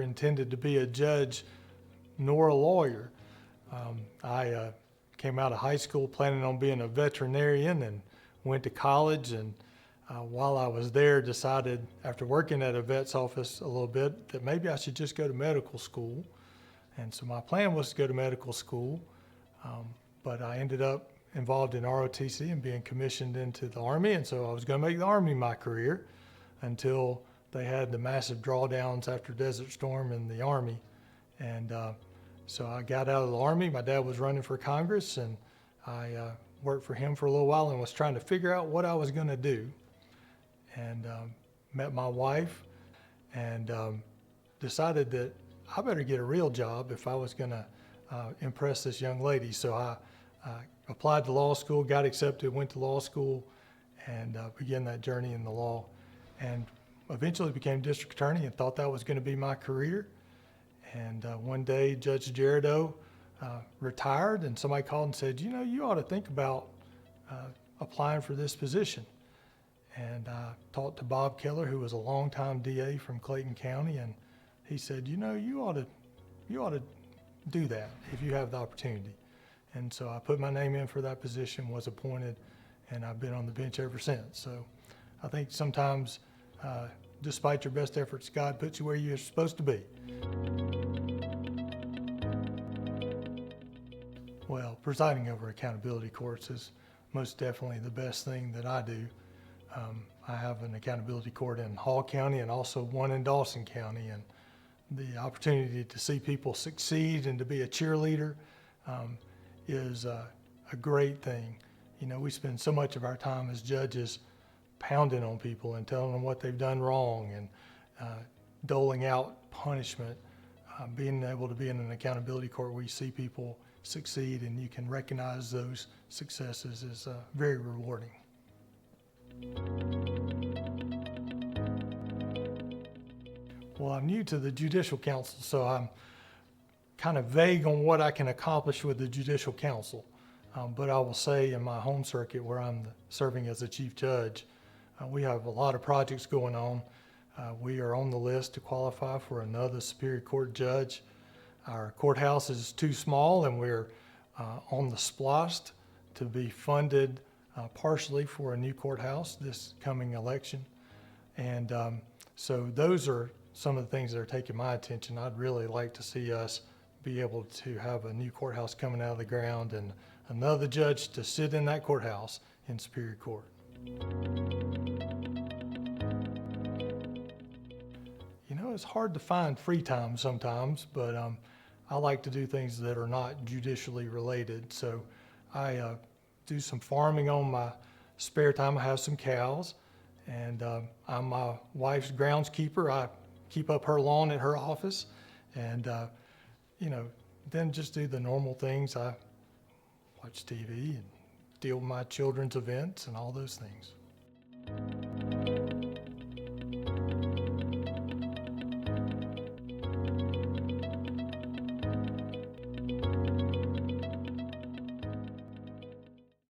intended to be a judge nor a lawyer. I came out of high school planning on being a veterinarian and went to college, and while I was there decided, after working at a vet's office a little bit, that maybe I should just go to medical school. And so my plan was to go to medical school, but I ended up involved in ROTC and being commissioned into the Army, and so I was going to make the Army my career until they had the massive drawdowns after Desert Storm in the Army. And so I got out of the Army. My dad was running for Congress, and I worked for him for a little while and was trying to figure out what I was going to do. And met my wife and decided that I better get a real job if I was going to impress this young lady. So I applied to law school, got accepted, went to law school, and began that journey in the law. And eventually became district attorney and thought that was going to be my career. And one day, Judge Jerido retired, and somebody called and said, you know, you ought to think about applying for this position. And I talked to Bob Keller, who was a longtime DA from Clayton County, and he said, you know, you ought to do that if you have the opportunity. And so I put my name in for that position, was appointed, and I've been on the bench ever since. So I think sometimes, despite your best efforts, God puts you where you're supposed to be. Well, presiding over accountability courts is most definitely the best thing that I do. I have an accountability court in Hall County and also one in Dawson County, and the opportunity to see people succeed and to be a cheerleader is a great thing. You know, we spend so much of our time as judges pounding on people and telling them what they've done wrong and doling out punishment. Being able to be in an accountability court where you see people succeed and you can recognize those successes is very rewarding. Well, I'm new to the Judicial Council, so I'm kind of vague on what I can accomplish with the Judicial Council. But I will say in my home circuit where I'm serving as a chief judge, we have a lot of projects going on. We are on the list to qualify for another Superior Court judge. Our courthouse is too small, and we're on the SPLOST to be funded partially for a new courthouse this coming election. And so those are some of the things that are taking my attention. I'd really like to see us be able to have a new courthouse coming out of the ground and another judge to sit in that courthouse in Superior Court. You know, it's hard to find free time sometimes, but I like to do things that are not judicially related. So I do some farming on my spare time. I have some cows, and I'm my wife's groundskeeper. I keep up her lawn at her office, and you know, then just do the normal things. I watch TV and deal with my children's events and all those things.